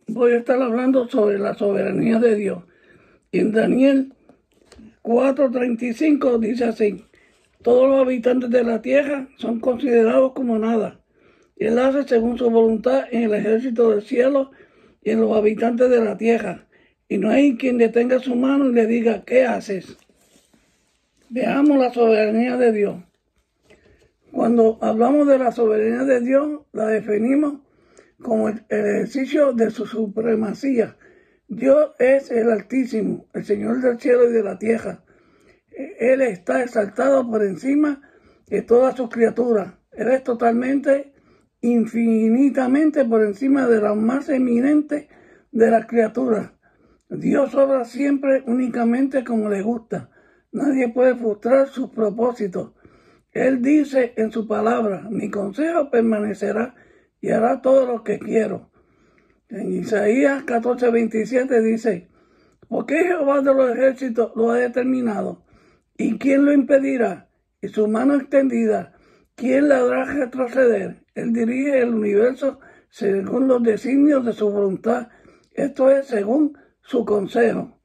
Voy a estar hablando sobre la soberanía de Dios. Y en Daniel 4:35 dice así: todos los habitantes de la tierra son considerados como nada. Él hace según su voluntad en el ejército del cielo y en los habitantes de la tierra. Y no hay quien detenga su mano y le diga: ¿qué haces? Veamos la soberanía de Dios. Cuando hablamos de la soberanía de Dios, la definimos como el ejercicio de su supremacía. Dios es el Altísimo, el Señor del cielo y de la tierra. Él está exaltado por encima de todas sus criaturas. Él es totalmente, infinitamente por encima de lo más eminente de las criaturas. Dios obra siempre únicamente como le gusta. Nadie puede frustrar sus propósitos. Él dice en su palabra: mi consejo permanecerá y hará todo lo que quiero. En Isaías 14:27 dice: porque Jehová de los ejércitos lo ha determinado, ¿y quién lo impedirá? Y su mano extendida, ¿quién la hará retroceder? Él dirige el universo según los designios de su voluntad, esto es, según su consejo.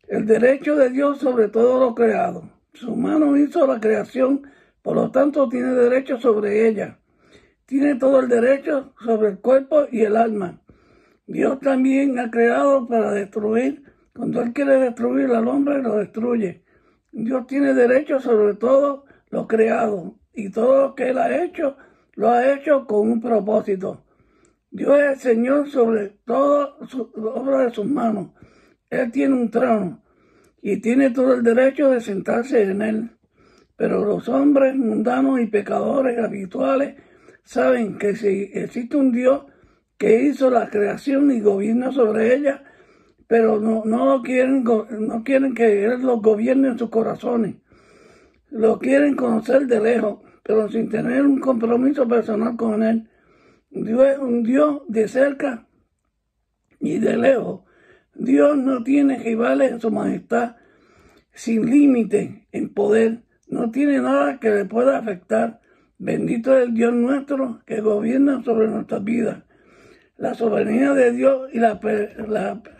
El derecho de Dios sobre todo lo creado. Su mano hizo la creación, por lo tanto tiene derecho sobre ella. Tiene todo el derecho sobre el cuerpo y el alma. Dios también ha creado para destruir. Cuando Él quiere destruir al hombre, lo destruye. Dios tiene derecho sobre todo lo creado, y todo lo que Él ha hecho, lo ha hecho con un propósito. Dios es el Señor sobre toda la obra de sus manos. Él tiene un trono y tiene todo el derecho de sentarse en él. Pero los hombres mundanos y pecadores habituales saben que si existe un Dios que hizo la creación y gobierna sobre ella, pero no quieren que Él los gobierne en sus corazones. Lo quieren conocer de lejos, pero sin tener un compromiso personal con Él. Dios es un Dios de cerca y de lejos. Dios no tiene rivales en su majestad, sin límite en poder. No tiene nada que le pueda afectar. Bendito es el Dios nuestro que gobierna sobre nuestras vidas. La soberanía de Dios y la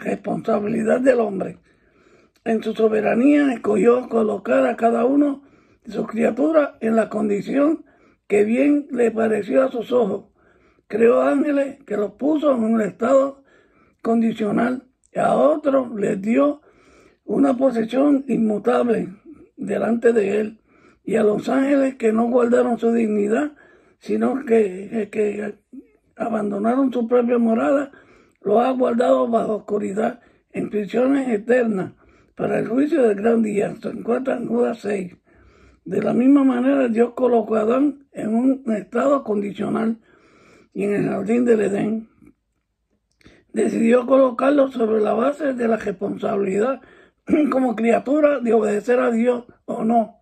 responsabilidad del hombre. En su soberanía escogió colocar a cada uno de sus criaturas en la condición que bien le pareció a sus ojos. Creó ángeles que los puso en un estado condicional, y a otros les dio una posesión inmutable delante de Él, y a los ángeles que no guardaron su dignidad, sino que abandonaron su propia morada, los ha guardado bajo oscuridad en prisiones eternas para el juicio del gran día. Se encuentra en Judas 6. De la misma manera, Dios colocó a Adán en un estado condicional y en el jardín del Edén decidió colocarlo sobre la base de la responsabilidad como criatura de obedecer a Dios o no.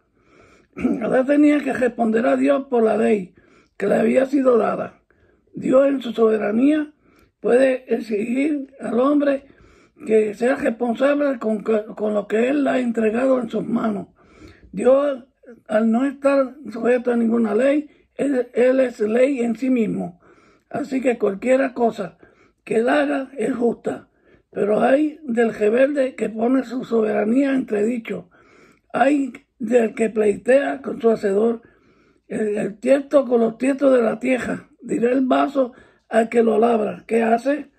Adán tenía que responder a Dios por la ley que le había sido dada. Dios en su soberanía puede exigir al hombre que sea responsable con lo que Él ha entregado en sus manos. Dios, al no estar sujeto a ninguna ley, Él es ley en sí mismo. Así que cualquier cosa que Él haga es justa. Pero hay del rebelde que pone su soberanía en entredicho. Hay del que pleitea con su hacedor. El tiesto con los tiestos de la tierra. Dirá el vaso al que lo labra. ¿Qué hace?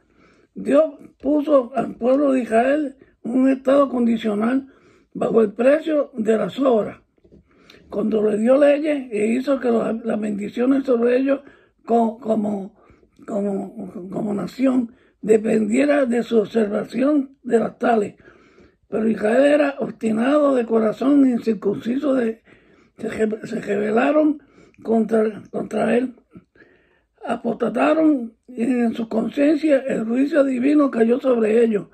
Dios puso al pueblo de Israel en un estado condicional bajo el precio de las obras. Cuando le dio leyes e hizo que las bendiciones sobre ellos como nación dependiera de su observación de las tales. Pero Israel era obstinado de corazón e incircunciso. Se rebelaron contra él. Apostataron y en su conciencia el juicio divino cayó sobre ellos.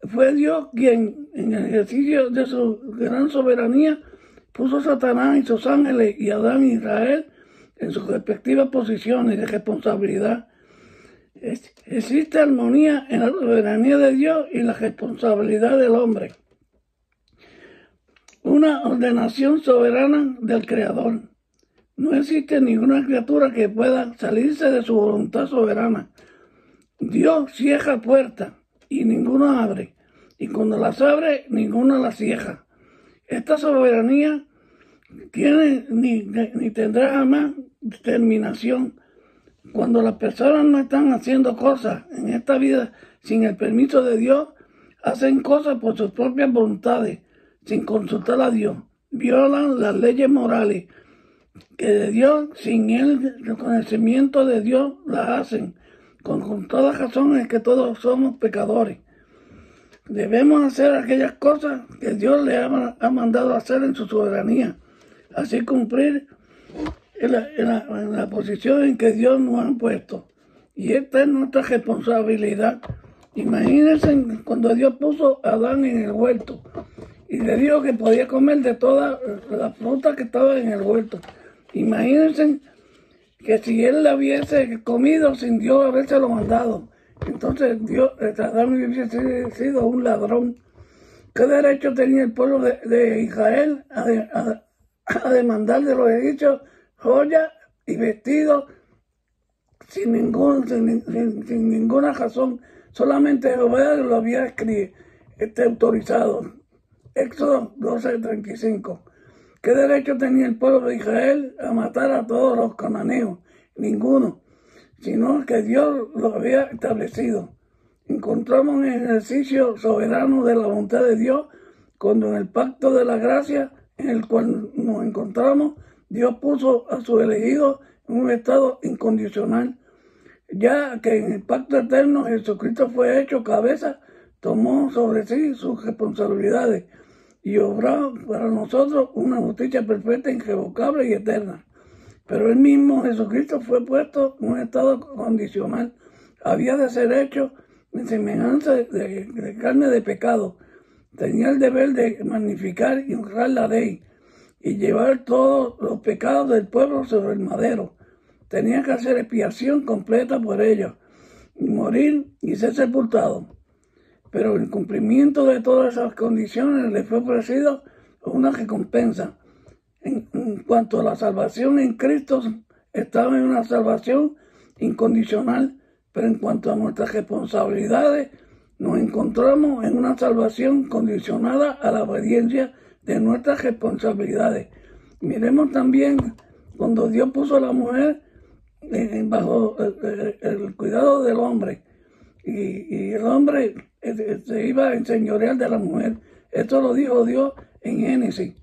Fue Dios quien, en el ejercicio de su gran soberanía, puso a Satanás y sus ángeles y a Adán y Israel en sus respectivas posiciones de responsabilidad. Existe armonía en la soberanía de Dios y la responsabilidad del hombre. Una ordenación soberana del Creador. No existe ninguna criatura que pueda salirse de su voluntad soberana. Dios cierra puertas y ninguno abre, y cuando las abre, ninguno las cierra. Esta soberanía tiene ni tendrá jamás terminación. Cuando las personas no están haciendo cosas en esta vida sin el permiso de Dios, hacen cosas por sus propias voluntades, sin consultar a Dios. Violan las leyes morales que de Dios, sin el reconocimiento de Dios, las hacen. Con toda razón es que todos somos pecadores. Debemos hacer aquellas cosas que Dios le ha mandado hacer en su soberanía, así cumplir en la posición en que Dios nos ha puesto. Y esta es nuestra responsabilidad. Imagínense cuando Dios puso a Adán en el huerto y le dijo que podía comer de toda la fruta que estaba en el huerto. Imagínense que si él la hubiese comido sin Dios habérselo mandado, entonces Adán hubiese sido un ladrón. ¿Qué derecho tenía el pueblo de Israel a demandar de los egipcios joyas y vestidos sin ninguna razón? Solamente Jehová lo había autorizado. Éxodo 12:35. ¿Qué derecho tenía el pueblo de Israel a matar a todos los cananeos? Ninguno, sino que Dios lo había establecido. Encontramos un ejercicio soberano de la voluntad de Dios cuando en el pacto de la gracia en el cual nos encontramos, Dios puso a sus elegidos en un estado incondicional. Ya que en el pacto eterno Jesucristo fue hecho cabeza, tomó sobre sí sus responsabilidades y obró para nosotros una justicia perfecta, irrevocable y eterna. Pero el mismo Jesucristo fue puesto en un estado condicional. Había de ser hecho en semejanza de carne de pecado. Tenía el deber de magnificar y honrar la ley y llevar todos los pecados del pueblo sobre el madero. Tenía que hacer expiación completa por ellos, y morir y ser sepultado. Pero en cumplimiento de todas esas condiciones le fue ofrecido una recompensa. En cuanto a la salvación en Cristo, estaba en una salvación incondicional, pero en cuanto a nuestras responsabilidades, nos encontramos en una salvación condicionada a la obediencia de nuestras responsabilidades. Miremos también cuando Dios puso a la mujer bajo el cuidado del hombre, y el hombre se iba a enseñorear de la mujer. Esto lo dijo Dios en Génesis.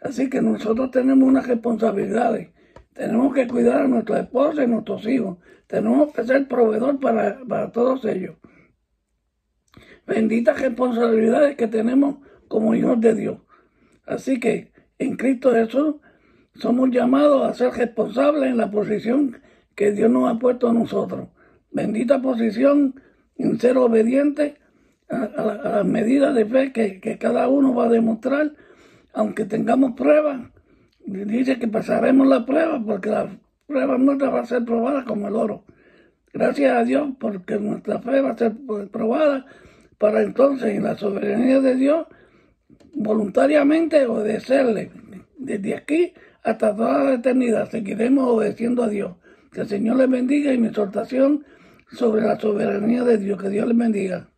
Así que nosotros tenemos unas responsabilidades. Tenemos que cuidar a nuestra esposa y nuestros hijos. Tenemos que ser proveedor para todos ellos. Benditas responsabilidades que tenemos como hijos de Dios. Así que en Cristo Jesús somos llamados a ser responsables en la posición que Dios nos ha puesto a nosotros. Bendita posición en ser obedientes a las medidas de fe que cada uno va a demostrar, aunque tengamos pruebas. Dice que pasaremos la prueba porque la prueba nuestra va a ser probada como el oro. Gracias a Dios porque nuestra fe va a ser probada para entonces en la soberanía de Dios voluntariamente obedecerle. Desde aquí hasta toda la eternidad seguiremos obedeciendo a Dios. Que el Señor les bendiga y mi exhortación sobre la soberanía de Dios. Que Dios les bendiga.